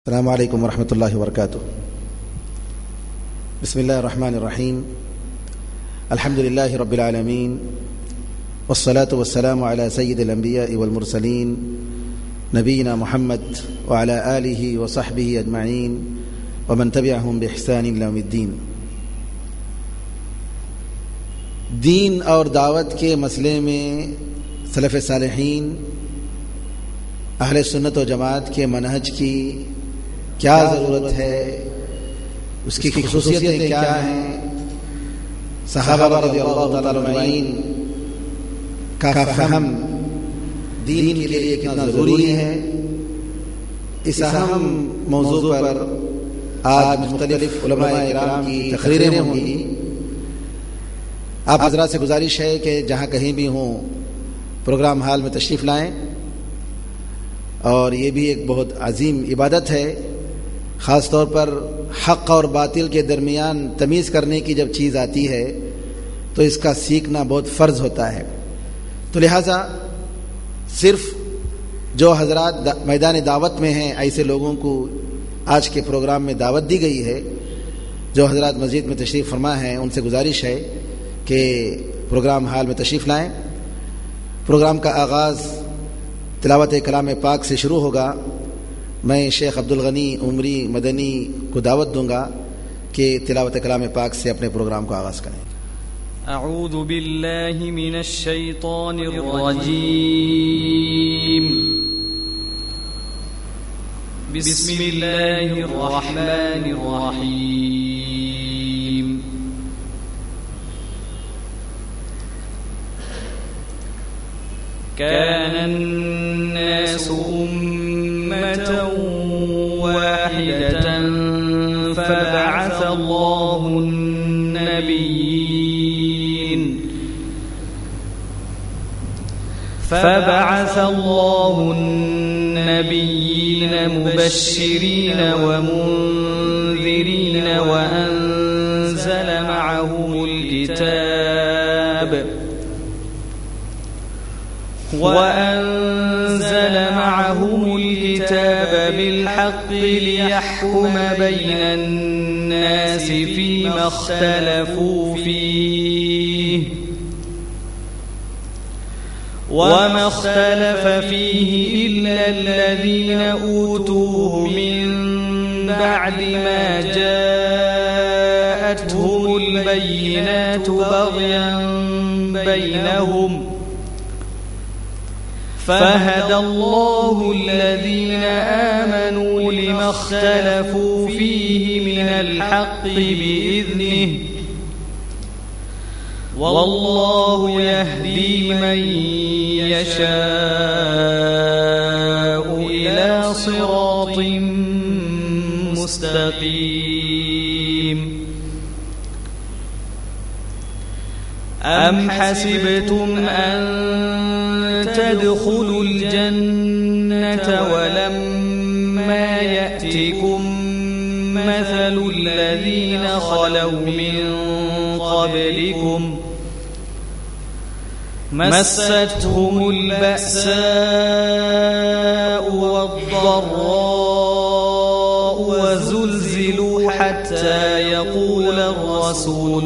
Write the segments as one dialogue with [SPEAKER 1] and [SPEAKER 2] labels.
[SPEAKER 1] السلام علیکم ورحمۃ اللہ وبرکاتہ۔ بسم اللہ الرحمن الرحیم، الحمد للہ رب العالمین، والصلاة والسلام علی سید الانبیاء والمرسلین نبینا محمد وعلی آلہ وصحبہ اجمعین ومن تبعہم بإحسان الی یوم الدین۔ دین اور دعوت کے مسئلے میں سلف صالحین اہل سنت و جماعت کے منہج کی کیا ضرورت ہے، اس کی خصوصیتیں کیا ہیں، صحابہ رضی اللہ تعالی عنہم کا فہم دین کے لیے کتنا ضروری ہے، اس اہم موضوع پر آج مختلف علماء کرام کی تقریریں ہوں گی۔ آپ حضرات سے گزارش ہے کہ جہاں کہیں بھی ہوں پروگرام ہال میں تشریف لائیں، اور یہ بھی ایک بہت عظیم عبادت ہے، خاص طور پر حق اور باطل کے درمیان تمیز کرنے کی جب چیز آتی ہے تو اس کا سیکھنا بہت فرض ہوتا ہے۔ تو لہٰذا صرف جو حضرات میدان دعوت میں ہیں ایسے لوگوں کو آج کے پروگرام میں دعوت دی گئی ہے۔ جو حضرات مسجد میں تشریف فرما ہیں ان سے گزارش ہے کہ پروگرام ہال میں تشریف لائیں۔ پروگرام کا آغاز تلاوت کلام پاک سے شروع ہوگا۔ میں شیخ عبدالغنی عمری مدنی کو دعوت دوں گا کہ تلاوت کلام پاک سے اپنے پروگرام کو آغاز کریں۔
[SPEAKER 2] اعوذ باللہ من الشیطان الرجیم، بسم اللہ الرحمن الرحیم۔ كان الناس أمة واحدة فبعث الله النبيين مبشرين ومنذرين وأنزل معهم الكتاب بالحق ليحكم بين الناس فيما اختلفوا فيه وما اختلف فيه إلا الذين أوتوه من بعد ما جاءتهم البينات بغيا بينهم فهدى الله الذين آمنوا لما اختلفوا فيه من الحق بإذنه والله يهدي من يشاء إلى صراط مستقيم أم حسبتم أن تدخلوا الجنة ولما يأتكم مثل الذين خلوا من قبلكم مستهم البأساء والضراء وزلزلوا حتى يقول الرسول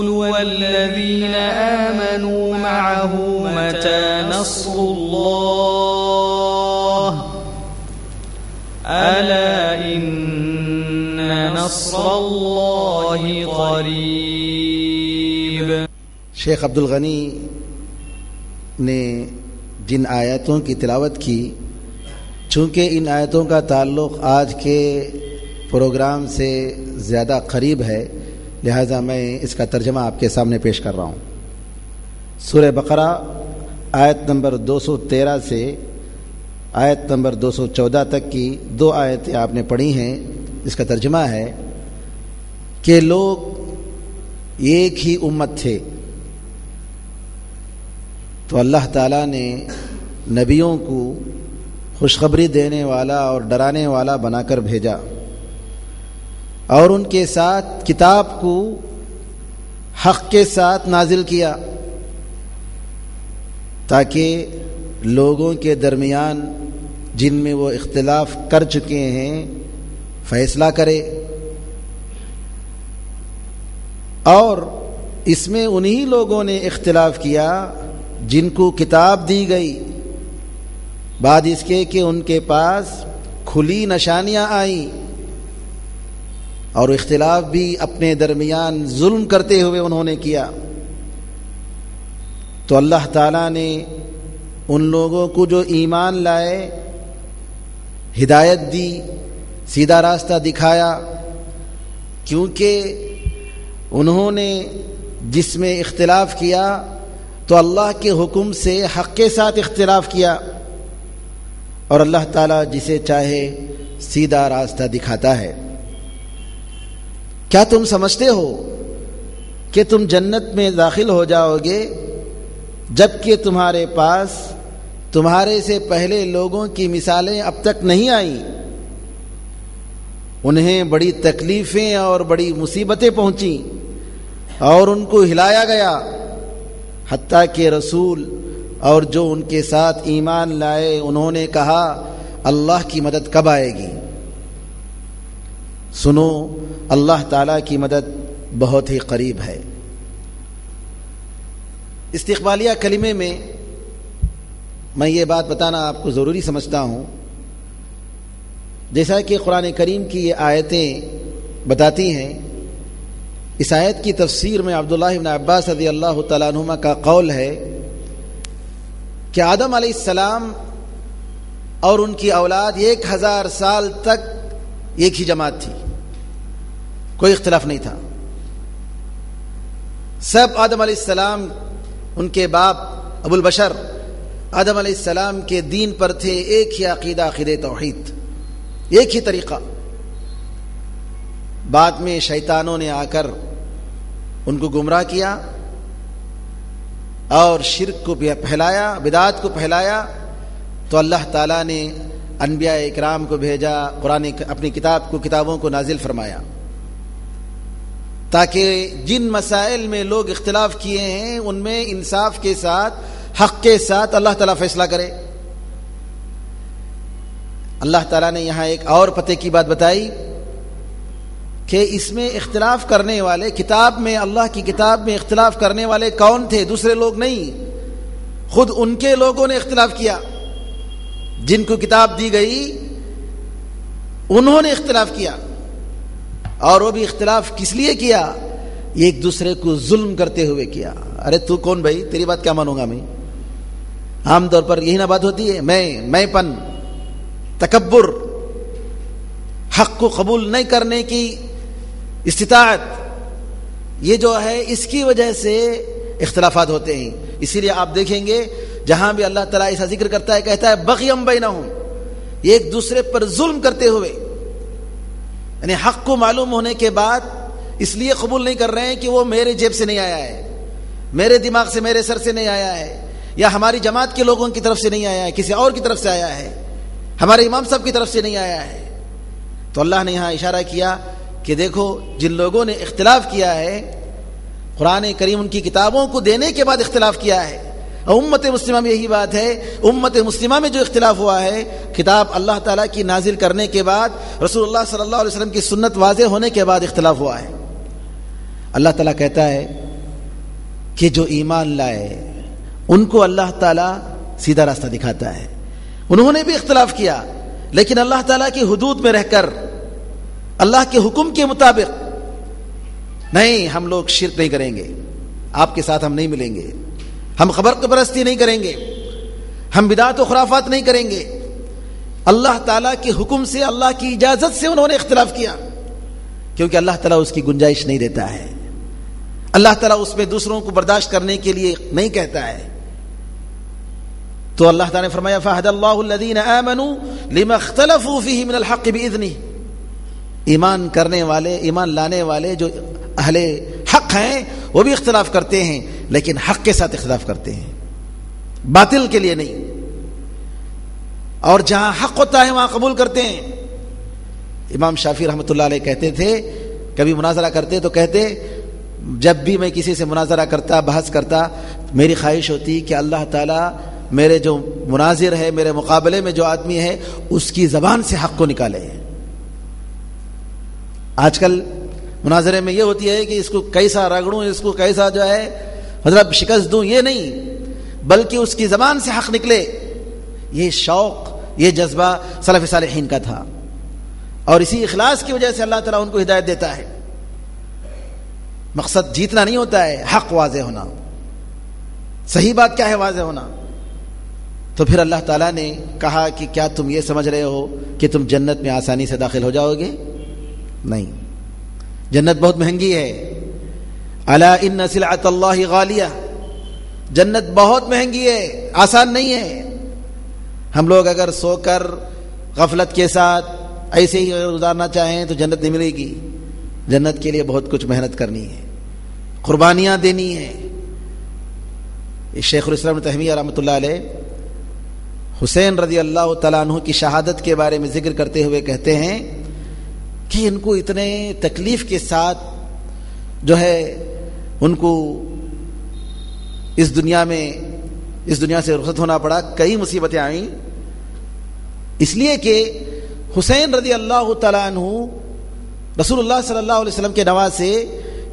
[SPEAKER 2] والذين آمنوا معه متى نصر الله ألا إن نصر الله قريب۔
[SPEAKER 1] شیخ عبدالغنی نے جن آیاتوں کی تلاوت کی، چونکہ ان آیاتوں کا تعلق آج کے پروگرام سے زیادہ قریب ہے، لہذا میں اس کا ترجمہ آپ کے سامنے پیش کر رہا ہوں۔ سورہ بقرہ آیت نمبر 213 سے آیت نمبر 214 تک کی 2 آیتیں آپ نے پڑھی ہیں۔ اس کا ترجمہ ہے کہ لوگ ایک ہی امت تھے، تو اللہ تعالیٰ نے نبیوں کو خوشخبری دینے والا اور ڈرانے والا بنا کر بھیجا، اور ان کے ساتھ کتاب کو حق کے ساتھ نازل کیا، تاکہ لوگوں کے درمیان جن میں وہ اختلاف کر چکے ہیں فیصلہ کرے، اور اس میں انہی لوگوں نے اختلاف کیا جن کو کتاب دی گئی بعد اس کے کہ ان کے پاس کھلی نشانیاں آئیں، اور اختلاف بھی اپنے درمیان ظلم کرتے ہوئے انہوں نے کیا۔ تو اللہ تعالیٰ نے ان لوگوں کو جو ایمان لائے ہدایت دی، سیدھا راستہ دکھایا، کیونکہ انہوں نے جس میں اختلاف کیا تو اللہ کے حکم سے حق کے ساتھ اختلاف کیا، اور اللہ تعالیٰ جسے چاہے سیدھا راستہ دکھاتا ہے۔ کیا تم سمجھتے ہو کہ تم جنت میں داخل ہو جاؤ گے جبکہ تمہارے پاس تمہارے سے پہلے لوگوں کی مثالیں اب تک نہیں آئیں؟ انہیں بڑی تکلیفیں اور بڑی مصیبتیں پہنچیں اور ان کو ہلایا گیا، حتیٰ کہ رسول اور جو ان کے ساتھ ایمان لائے انہوں نے کہا اللہ کی مدد کب آئے گی؟ سنو، اللہ تعالیٰ کی مدد بہت ہی قریب ہے۔ استقبالیہ کلمے میں میں یہ بات بتانا آپ کو ضروری سمجھتا ہوں، جیسا کہ قرآن کریم کی یہ آیتیں بتاتی ہیں۔ اس آیت کی تفسیر میں عبداللہ بن عباس رضی اللہ تعالیٰ عنہما کا قول ہے کہ آدم علیہ السلام اور ان کی اولاد 1000 سال تک ایک ہی جماعت تھی، کوئی اختلاف نہیں تھا۔ سب آدم علیہ السلام، ان کے باپ ابو البشر آدم علیہ السلام کے دین پر تھے، ایک ہی عقیدہ، عقیدہ توحید، ایک ہی طریقہ۔ بعد میں شیطانوں نے آ کر ان کو گمراہ کیا اور شرک کو پھیلایا، بدعات کو پھیلایا، تو اللہ تعالیٰ نے انبیاء اکرام کو بھیجا، قرآن اپنی کتابوں کو نازل فرمایا، تاکہ جن مسائل میں لوگ اختلاف کیے ہیں ان میں انصاف کے ساتھ، حق کے ساتھ اللہ تعالیٰ فیصلہ کرے۔ اللہ تعالیٰ نے یہاں ایک اور پتے کی بات بتائی کہ اس میں اختلاف کرنے والے، کتاب میں، اللہ کی کتاب میں اختلاف کرنے والے کون تھے؟ دوسرے لوگ نہیں، خود ان کے لوگوں نے اختلاف کیا، جن کو کتاب دی گئی انہوں نے اختلاف کیا، اور وہ بھی اختلاف کس لیے کیا؟ ایک دوسرے کو ظلم کرتے ہوئے کیا۔ ارے تو کون بھائی، تیری بات کیا مانوں گا میں؟ عام طور پر یہی نہ بات ہوتی ہے، میں پن، تکبر، حق کو قبول نہیں کرنے کی استطاعت، یہ جو ہے اس کی وجہ سے اختلافات ہوتے ہیں۔ اسی لیے آپ دیکھیں گے جہاں بھی اللہ تعالیٰ ایسا ذکر کرتا ہے، کہتا ہے بغیم بینہم، ایک دوسرے پر ظلم کرتے ہوئے، یعنی حق کو معلوم ہونے کے بعد اس لیے قبول نہیں کر رہے ہیں کہ وہ میرے جیب سے نہیں آیا ہے، میرے دماغ سے، میرے سر سے نہیں آیا ہے، یا ہماری جماعت کے لوگوں کی طرف سے نہیں آیا ہے، کسی اور کی طرف سے آیا ہے، ہمارے امام صاحب کی طرف سے نہیں آیا ہے۔ تو اللہ نے یہاں اشارہ کیا کہ دیکھو جن لوگوں نے اختلاف کیا ہے، قرآن کریم ان کی کتابوں کو دینے کے بعد اختلاف کیا ہے، امت مسلمہ میں یہی بات ہے، امت مسلمہ میں جو اختلاف ہوا ہے، کتاب اللہ تعالیٰ کی نازل کرنے کے بعد، رسول اللہ صلی اللہ علیہ وسلم کی سنت واضح ہونے کے بعد اختلاف ہوا ہے۔ اللہ تعالیٰ کہتا ہے کہ جو ایمان لائے ان کو اللہ تعالیٰ سیدھا راستہ دکھاتا ہے۔ انہوں نے بھی اختلاف کیا، لیکن اللہ تعالیٰ کی حدود میں رہ کر، اللہ کے حکم کے مطابق، نہیں ہم لوگ شرک نہیں کریں گے، آپ کے ساتھ ہم نہیں ملیں گے، ہم قبر پرستی نہیں کریں گے، ہم بدعت و خرافات نہیں کریں گے۔ اللہ تعالیٰ کے حکم سے، اللہ کی اجازت سے انہوں نے اختلاف کیا، کیونکہ اللہ تعالیٰ اس کی گنجائش نہیں دیتا ہے، اللہ تعالیٰ اس میں دوسروں کو برداشت کرنے کے لیے نہیں کہتا ہے۔ تو اللہ تعالیٰ نے فرمایا فَهَدَى اللَّهُ الَّذِينَ آمَنُوا لِمَا اخْتَلَفُوا فِيهِ مِنَ الْحَقِّ بِإِذْنِهِ، ایمان کرنے والے، ایمان لانے والے جو اہل حق ہیں وہ بھی اختلاف کرتے ہیں، لیکن حق کے ساتھ اختلاف کرتے ہیں، باطل کے لیے نہیں، اور جہاں حق ہوتا ہے وہاں قبول کرتے ہیں۔ امام شافعی رحمۃ اللہ علیہ کہتے تھے، کبھی مناظرہ کرتے تو کہتے جب بھی میں کسی سے مناظرہ کرتا بحث کرتا میری خواہش ہوتی کہ اللہ تعالیٰ میرے جو مناظر ہے میرے مقابلے میں جو آدمی ہے اس کی زبان سے حق کو نکالے. آج کل مناظرے میں یہ ہوتی ہے کہ اس کو کیسا رگڑوں اس کو کیسا جو ہے مطلب شکست دوں, یہ نہیں بلکہ اس کی زبان سے حق نکلے. یہ شوق یہ جذبہ سلف صالحین کا تھا اور اسی اخلاص کی وجہ سے اللہ تعالیٰ ان کو ہدایت دیتا ہے. مقصد جیتنا نہیں ہوتا ہے, حق واضح ہونا, صحیح بات کیا ہے واضح ہونا. تو پھر اللہ تعالیٰ نے کہا کہ کیا تم یہ سمجھ رہے ہو کہ تم جنت میں آسانی سے داخل ہو جاؤ گے؟ نہیں, جنت بہت مہنگی ہے. الا ان سلعۃ اللہ غالیہ, جنت بہت مہنگی ہے, آسان نہیں ہے. ہم لوگ اگر سو کر غفلت کے ساتھ ایسے ہی گزارنا چاہیں تو جنت نہیں ملے گی. جنت کے لیے بہت کچھ محنت کرنی ہے, قربانیاں دینی ہے. شیخ الاسلام ابن تیمیہ رحمۃ اللہ علیہ حسین رضی اللہ تعالیٰ عنہ کی شہادت کے بارے میں ذکر کرتے ہوئے کہتے ہیں کہ ان کو اتنے تکلیف کے ساتھ جو ہے ان کو اس دنیا سے رخصت ہونا پڑا. کئی مصیبتیں آئیں اس لیے کہ حسین رضی اللہ تعالیٰ عنہ رسول اللہ صلی اللہ علیہ وسلم کے نواز سے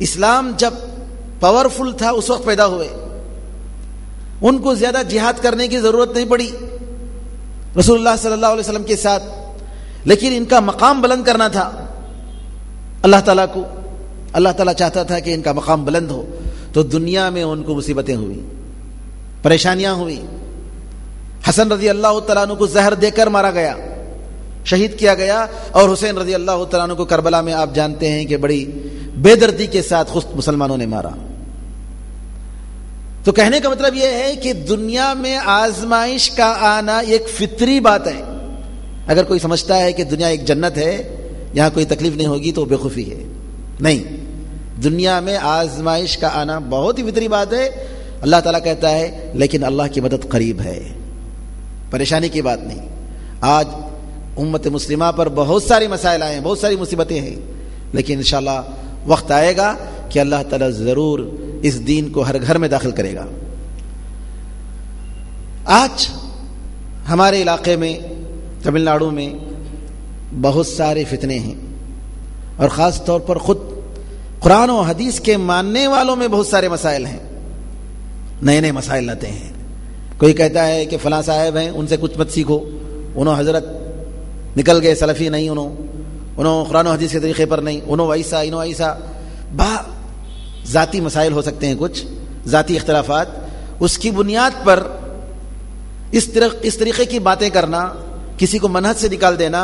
[SPEAKER 1] اسلام جب پاورفل تھا اس وقت پیدا ہوئے. ان کو زیادہ جہاد کرنے کی ضرورت نہیں پڑی رسول اللہ صلی اللہ علیہ وسلم کے ساتھ, لیکن ان کا مقام بلند کرنا تھا اللہ تعالیٰ کو. اللہ تعالیٰ چاہتا تھا کہ ان کا مقام بلند ہو, تو دنیا میں ان کو مصیبتیں ہوئی, پریشانیاں ہوئی. حسن رضی اللہ تعالیٰ عنہ کو زہر دے کر مارا گیا, شہید کیا گیا, اور حسین رضی اللہ تعالیٰ عنہ کو کربلا میں آپ جانتے ہیں کہ بڑی بے دردی کے ساتھ خود مسلمانوں نے مارا. تو کہنے کا مطلب یہ ہے کہ دنیا میں آزمائش کا آنا ایک فطری بات ہے. اگر کوئی سمجھتا ہے کہ دنیا ایک جنت ہے, یہاں کوئی تکلیف نہیں ہوگی, تو بے خوفی ہے. نہیں, دنیا میں آزمائش کا آنا بہت ہی فطری بات ہے. اللہ تعالیٰ کہتا ہے لیکن اللہ کی مدد قریب ہے, پریشانی کی بات نہیں. آج امت مسلمہ پر بہت سارے مسائل آئے ہیں, بہت ساری مصیبتیں ہیں, لیکن انشاءاللہ وقت آئے گا کہ اللہ تعالیٰ ضرور اس دین کو ہر گھر میں داخل کرے گا. آج ہمارے علاقے میں تمل ناڈو میں بہت سارے فتنے ہیں, اور خاص طور پر خود قرآن و حدیث کے ماننے والوں میں بہت سارے مسائل ہیں. نئے نئے مسائل لاتے ہیں. کوئی کہتا ہے کہ فلاں صاحب ہیں, ان سے کچھ مت سیکھو, انہوں حضرت نکل گئے, سلفی نہیں, انہوں قرآن و حدیث کے طریقے پر نہیں, انہوں ایسا. ذاتی مسائل ہو سکتے ہیں, کچھ ذاتی اختلافات, اس کی بنیاد پر اس طریقے کی باتیں کرنا, کسی کو منہج سے نکال دینا,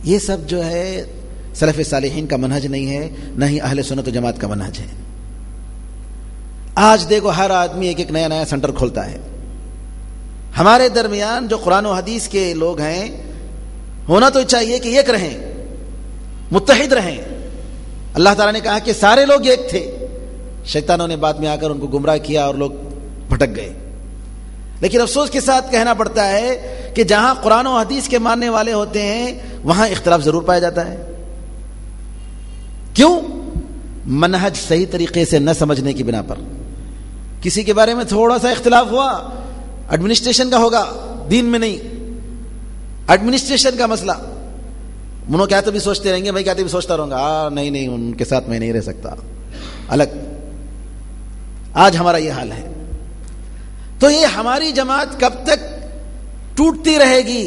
[SPEAKER 1] یہ سب جو ہے سلف صالحین کا منہج نہیں ہے, نہ ہی اہل سنت و جماعت کا منہج ہے. آج دیکھو ہر آدمی ایک نیا سینٹر کھولتا ہے. ہمارے درمیان جو قرآن و حدیث کے لوگ ہیں, ہونا تو چاہیے کہ ایک رہیں, متحد رہیں. اللہ تعالیٰ نے کہا کہ سارے لوگ ایک تھے, شیطانوں نے بعد میں آ کر ان کو گمراہ کیا اور لوگ بھٹک گئے. لیکن افسوس کے ساتھ کہنا پڑتا ہے کہ جہاں قرآن و حدیث کے ماننے والے ہوتے ہیں وہاں اختلاف ضرور پایا جاتا ہے. کیوں؟ منہج صحیح طریقے سے نہ سمجھنے کی بنا پر. کسی کے بارے میں تھوڑا سا اختلاف ہوا, ایڈمنسٹریشن کا ہوگا, دین میں نہیں. ایڈمنسٹریشن کا مسئلہ, انہوں کیا تو بھی سوچتے رہیں گے, میں کیا تو بھی سوچتا رہوں گا, نہیں ان کے ساتھ میں نہیں رہ سکتا, الگ. آج ہمارا یہ حال ہے. تو یہ ہماری جماعت کب تک ٹوٹتی رہے گی؟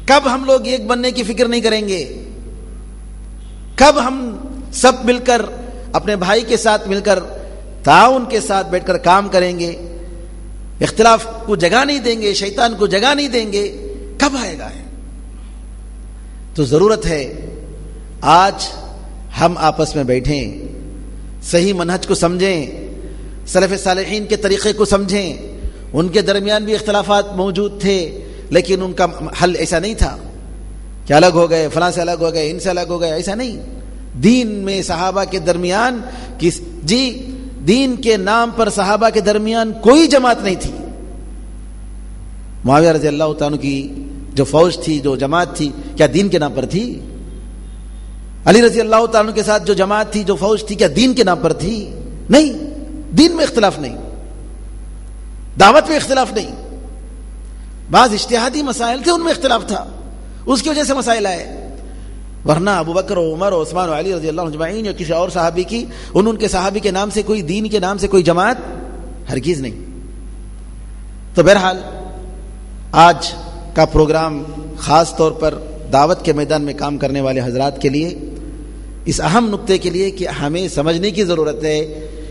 [SPEAKER 1] کب ہم لوگ ایک بننے کی فکر نہیں کریں گے؟ کب ہم سب مل کر اپنے بھائی کے ساتھ مل کر تعاون کے ساتھ بیٹھ کر کام کریں گے؟ اختلاف کو جگہ نہیں دیں گے, شیطان کو جگہ نہیں دیں گے, کب آئے گا؟ تو ضرورت ہے آج ہم آپس میں بیٹھیں, صحیح منہج کو سمجھیں, سلف صالحین کے طریقے کو سمجھیں. ان کے درمیان بھی اختلافات موجود تھے, لیکن ان کا حل ایسا نہیں تھا کہ الگ ہو گئے, فلاں سے الگ ہو گئے, ان سے الگ ہو گئے, ایسا نہیں. دین میں صحابہ کے درمیان دین کے نام پر صحابہ کے درمیان کوئی جماعت نہیں تھی. معاویہ رضی اللہ تعالیٰ کی جو فوج تھی, جو جماعت تھی, کیا دین کے نام پر تھی؟ علی رضی اللہ تعالیٰ عنہ کے ساتھ جو جماعت تھی، جو فوج تھی، کیا دین کے نام پر تھی؟ نہیں، دین میں اختلاف نہیں، دعوت میں اختلاف نہیں، بعض اجتہادی مسائل تھے ان میں اختلاف تھا، اس کی وجہ سے مسائل آئے، ورنہ ابو بکر و عمر و عثمان و علی رضی اللہ عنہ اجمعین یا کسی اور صحابی کی، ان کے صحابی کے نام سے کوئی دین کے نام سے کوئی جماعت ہرگز نہیں۔ تو بہرحال آج کا پروگرام خاص طور پر دعوت کے میدان میں کام کرنے والے حضرات کے لیے، اس اہم نقطے کے لیے کہ ہمیں سمجھنے کی ضرورت ہے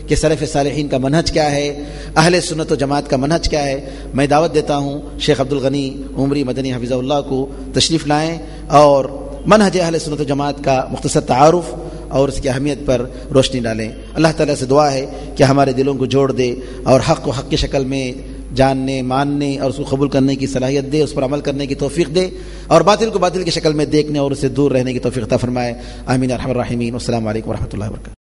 [SPEAKER 1] کہ سلف صالحین کا منہج کیا ہے، اہل سنت و جماعت کا منہج کیا ہے۔ میں دعوت دیتا ہوں شیخ عبدالغنی عمری مدنی حفظہ اللہ کو تشریف لائیں اور منہج اہل سنت و جماعت کا مختصر تعارف اور اس کی اہمیت پر روشنی ڈالیں۔ اللہ تعالیٰ سے دعا ہے کہ ہمارے دلوں کو جوڑ دے اور حق کو حق کی شکل میں جاننے، ماننے اور اس کو قبول کرنے کی صلاحیت دے، اس پر عمل کرنے کی توفیق دے، اور باطل کو باطل کی شکل میں دیکھنے اور اس سے دور رہنے کی توفیق عطا فرمائے۔ آمین ارحم الراحمین۔ والسلام علیکم ورحمۃ اللہ وبرکاتہ۔